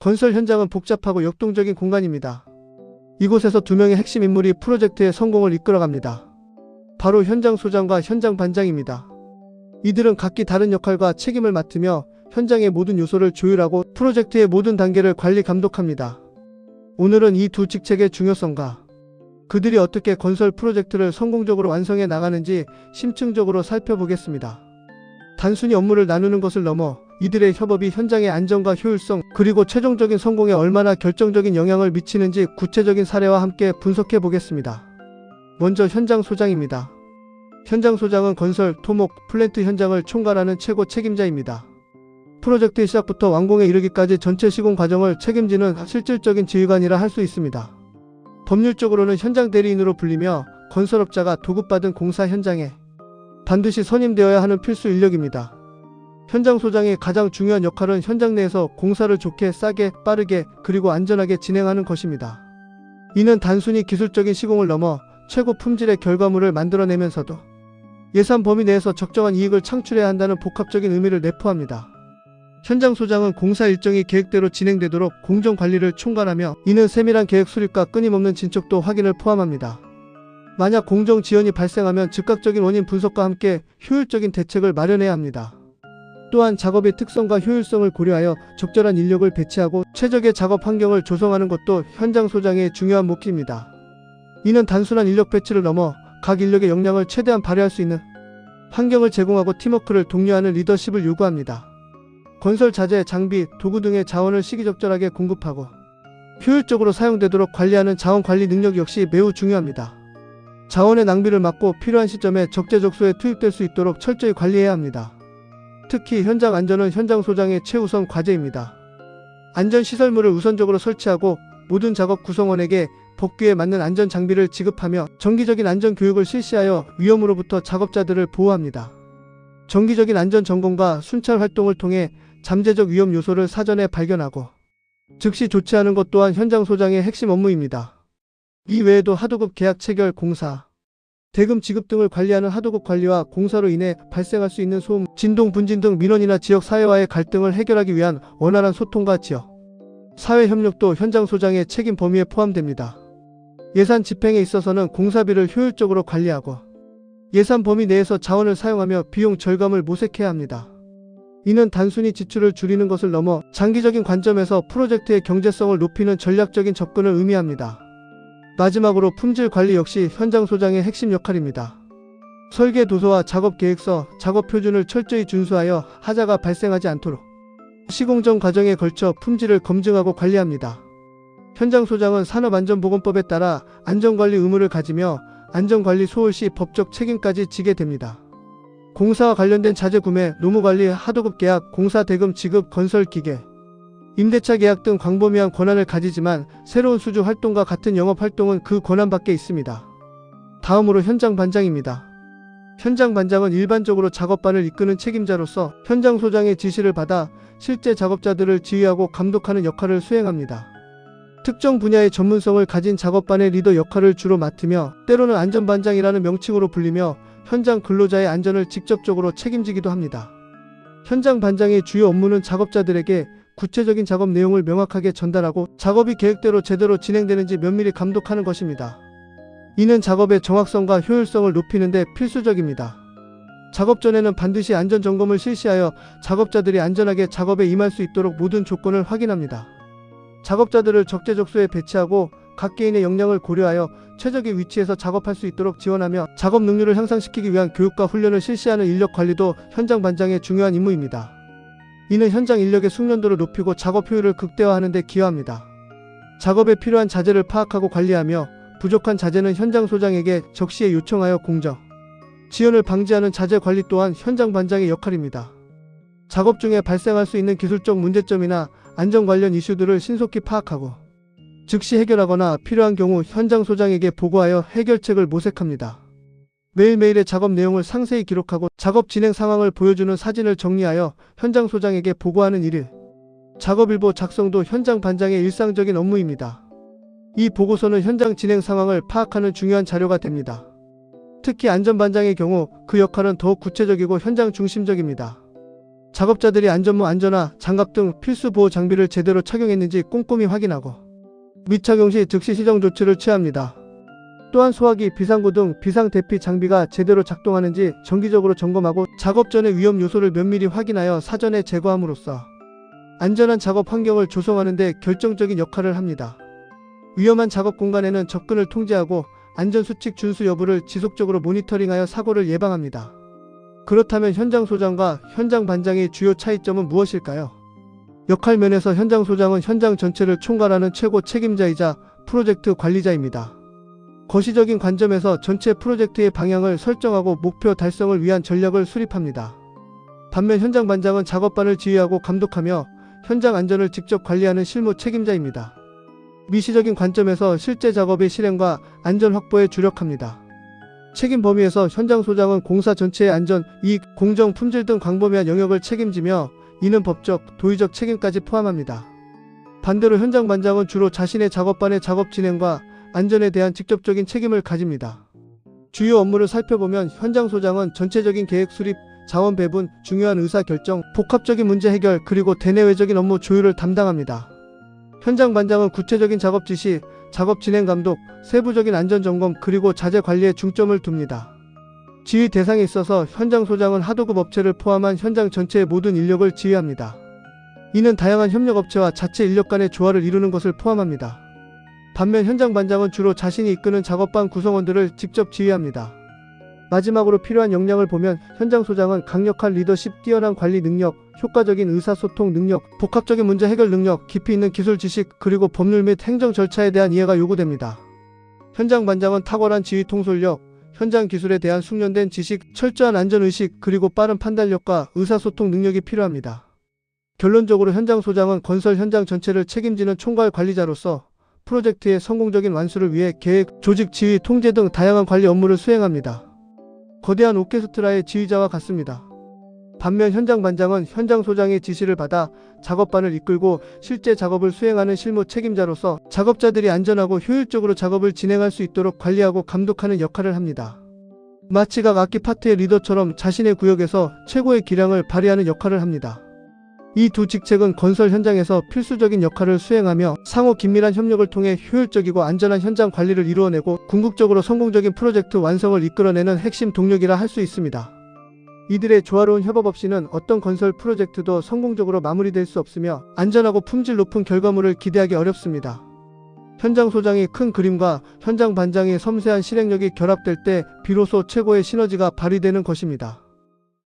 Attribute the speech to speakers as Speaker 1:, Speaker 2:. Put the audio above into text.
Speaker 1: 건설 현장은 복잡하고 역동적인 공간입니다. 이곳에서 두 명의 핵심 인물이 프로젝트의 성공을 이끌어갑니다. 바로 현장 소장과 현장 반장입니다. 이들은 각기 다른 역할과 책임을 맡으며 현장의 모든 요소를 조율하고 프로젝트의 모든 단계를 관리 감독합니다. 오늘은 이 두 직책의 중요성과 그들이 어떻게 건설 프로젝트를 성공적으로 완성해 나가는지 심층적으로 살펴보겠습니다. 단순히 업무를 나누는 것을 넘어 이들의 협업이 현장의 안정과 효율성 그리고 최종적인 성공에 얼마나 결정적인 영향을 미치는지 구체적인 사례와 함께 분석해 보겠습니다. 먼저 현장 소장입니다. 현장 소장은 건설, 토목, 플랜트 현장을 총괄하는 최고 책임자입니다. 프로젝트의 시작부터 완공에 이르기까지 전체 시공 과정을 책임지는 실질적인 지휘관이라 할 수 있습니다. 법률적으로는 현장 대리인으로 불리며 건설업자가 도급받은 공사 현장에 반드시 선임되어야 하는 필수 인력입니다. 현장 소장의 가장 중요한 역할은 현장 내에서 공사를 좋게, 싸게, 빠르게, 그리고 안전하게 진행하는 것입니다. 이는 단순히 기술적인 시공을 넘어 최고 품질의 결과물을 만들어내면서도 예산 범위 내에서 적정한 이익을 창출해야 한다는 복합적인 의미를 내포합니다. 현장 소장은 공사 일정이 계획대로 진행되도록 공정 관리를 총괄하며 이는 세밀한 계획 수립과 끊임없는 진척도 확인을 포함합니다. 만약 공정 지연이 발생하면 즉각적인 원인 분석과 함께 효율적인 대책을 마련해야 합니다. 또한 작업의 특성과 효율성을 고려하여 적절한 인력을 배치하고 최적의 작업 환경을 조성하는 것도 현장 소장의 중요한 몫입니다. 이는 단순한 인력 배치를 넘어 각 인력의 역량을 최대한 발휘할 수 있는 환경을 제공하고 팀워크를 독려하는 리더십을 요구합니다. 건설 자재, 장비, 도구 등의 자원을 시기적절하게 공급하고 효율적으로 사용되도록 관리하는 자원 관리 능력 역시 매우 중요합니다. 자원의 낭비를 막고 필요한 시점에 적재적소에 투입될 수 있도록 철저히 관리해야 합니다. 특히 현장 안전은 현장 소장의 최우선 과제입니다. 안전시설물을 우선적으로 설치하고 모든 작업 구성원에게 법규에 맞는 안전 장비를 지급하며 정기적인 안전 교육을 실시하여 위험으로부터 작업자들을 보호합니다. 정기적인 안전 점검과 순찰 활동을 통해 잠재적 위험 요소를 사전에 발견하고 즉시 조치하는 것 또한 현장 소장의 핵심 업무입니다. 이 외에도 하도급 계약 체결, 공사, 대금 지급 등을 관리하는 하도급 관리와 공사로 인해 발생할 수 있는 소음, 진동, 분진 등 민원이나 지역 사회와의 갈등을 해결하기 위한 원활한 소통과 지역, 사회 협력도 현장 소장의 책임 범위에 포함됩니다. 예산 집행에 있어서는 공사비를 효율적으로 관리하고 예산 범위 내에서 자원을 사용하며 비용 절감을 모색해야 합니다. 이는 단순히 지출을 줄이는 것을 넘어 장기적인 관점에서 프로젝트의 경제성을 높이는 전략적인 접근을 의미합니다. 마지막으로 품질 관리 역시 현장 소장의 핵심 역할입니다. 설계 도서와 작업 계획서, 작업 표준을 철저히 준수하여 하자가 발생하지 않도록 시공 전 과정에 걸쳐 품질을 검증하고 관리합니다. 현장 소장은 산업안전보건법에 따라 안전관리 의무를 가지며 안전관리 소홀 시 법적 책임까지 지게 됩니다. 공사와 관련된 자재 구매, 노무관리, 하도급 계약, 공사 대금 지급, 건설 기계, 임대차 계약 등 광범위한 권한을 가지지만 새로운 수주 활동과 같은 영업 활동은 그 권한 밖에 있습니다. 다음으로 현장 반장입니다. 현장 반장은 일반적으로 작업반을 이끄는 책임자로서 현장 소장의 지시를 받아 실제 작업자들을 지휘하고 감독하는 역할을 수행합니다. 특정 분야의 전문성을 가진 작업반의 리더 역할을 주로 맡으며 때로는 안전반장이라는 명칭으로 불리며 현장 근로자의 안전을 직접적으로 책임지기도 합니다. 현장 반장의 주요 업무는 작업자들에게 구체적인 작업 내용을 명확하게 전달하고 작업이 계획대로 제대로 진행되는지 면밀히 감독하는 것입니다. 이는 작업의 정확성과 효율성을 높이는 데 필수적입니다. 작업 전에는 반드시 안전점검을 실시하여 작업자들이 안전하게 작업에 임할 수 있도록 모든 조건을 확인합니다. 작업자들을 적재적소에 배치하고 각 개인의 역량을 고려하여 최적의 위치에서 작업할 수 있도록 지원하며 작업 능률을 향상시키기 위한 교육과 훈련을 실시하는 인력 관리도 현장 반장의 중요한 임무입니다. 이는 현장 인력의 숙련도를 높이고 작업 효율을 극대화하는 데 기여합니다. 작업에 필요한 자재를 파악하고 관리하며 부족한 자재는 현장 소장에게 적시에 요청하여 공정, 지연을 방지하는 자재 관리 또한 현장 반장의 역할입니다. 작업 중에 발생할 수 있는 기술적 문제점이나 안전 관련 이슈들을 신속히 파악하고 즉시 해결하거나 필요한 경우 현장 소장에게 보고하여 해결책을 모색합니다. 매일매일의 작업 내용을 상세히 기록하고 작업 진행 상황을 보여주는 사진을 정리하여 현장 소장에게 보고하는 일. 작업일보 작성도 현장 반장의 일상적인 업무입니다. 이 보고서는 현장 진행 상황을 파악하는 중요한 자료가 됩니다. 특히 안전반장의 경우 그 역할은 더욱 구체적이고 현장 중심적입니다. 작업자들이 안전모 안전화, 장갑 등 필수 보호 장비를 제대로 착용했는지 꼼꼼히 확인하고 미착용 시 즉시 시정 조치를 취합니다. 또한 소화기, 비상구 등 비상 대피 장비가 제대로 작동하는지 정기적으로 점검하고 작업 전의 위험 요소를 면밀히 확인하여 사전에 제거함으로써 안전한 작업 환경을 조성하는 데 결정적인 역할을 합니다. 위험한 작업 공간에는 접근을 통제하고 안전수칙 준수 여부를 지속적으로 모니터링하여 사고를 예방합니다. 그렇다면 현장 소장과 현장 반장의 주요 차이점은 무엇일까요? 역할 면에서 현장 소장은 현장 전체를 총괄하는 최고 책임자이자 프로젝트 관리자입니다. 거시적인 관점에서 전체 프로젝트의 방향을 설정하고 목표 달성을 위한 전략을 수립합니다. 반면 현장 반장은 작업반을 지휘하고 감독하며 현장 안전을 직접 관리하는 실무 책임자입니다. 미시적인 관점에서 실제 작업의 실행과 안전 확보에 주력합니다. 책임 범위에서 현장 소장은 공사 전체의 안전, 이익, 공정, 품질 등 광범위한 영역을 책임지며 이는 법적, 도의적 책임까지 포함합니다. 반대로 현장 반장은 주로 자신의 작업반의 작업 진행과 안전에 대한 직접적인 책임을 가집니다. 주요 업무를 살펴보면 현장 소장은 전체적인 계획 수립, 자원 배분, 중요한 의사 결정, 복합적인 문제 해결, 그리고 대내외적인 업무 조율을 담당합니다. 현장 반장은 구체적인 작업 지시, 작업 진행 감독, 세부적인 안전 점검, 그리고 자재 관리에 중점을 둡니다. 지휘 대상에 있어서 현장 소장은 하도급 업체를 포함한 현장 전체의 모든 인력을 지휘합니다. 이는 다양한 협력업체와 자체 인력 간의 조화를 이루는 것을 포함합니다. 반면 현장 반장은 주로 자신이 이끄는 작업반 구성원들을 직접 지휘합니다. 마지막으로 필요한 역량을 보면 현장 소장은 강력한 리더십, 뛰어난 관리 능력, 효과적인 의사소통 능력, 복합적인 문제 해결 능력, 깊이 있는 기술 지식, 그리고 법률 및 행정 절차에 대한 이해가 요구됩니다. 현장 반장은 탁월한 지휘 통솔력, 현장 기술에 대한 숙련된 지식, 철저한 안전의식, 그리고 빠른 판단력과 의사소통 능력이 필요합니다. 결론적으로 현장 소장은 건설 현장 전체를 책임지는 총괄 관리자로서 프로젝트의 성공적인 완수를 위해 계획, 조직, 지휘, 통제 등 다양한 관리 업무를 수행합니다. 거대한 오케스트라의 지휘자와 같습니다. 반면 현장 반장은 현장 소장의 지시를 받아 작업반을 이끌고 실제 작업을 수행하는 실무 책임자로서 작업자들이 안전하고 효율적으로 작업을 진행할 수 있도록 관리하고 감독하는 역할을 합니다. 마치 각 악기 파트의 리더처럼 자신의 구역에서 최고의 기량을 발휘하는 역할을 합니다. 이 두 직책은 건설 현장에서 필수적인 역할을 수행하며 상호 긴밀한 협력을 통해 효율적이고 안전한 현장 관리를 이루어내고 궁극적으로 성공적인 프로젝트 완성을 이끌어내는 핵심 동력이라 할 수 있습니다. 이들의 조화로운 협업 없이는 어떤 건설 프로젝트도 성공적으로 마무리될 수 없으며 안전하고 품질 높은 결과물을 기대하기 어렵습니다. 현장 소장의 큰 그림과 현장 반장의 섬세한 실행력이 결합될 때 비로소 최고의 시너지가 발휘되는 것입니다.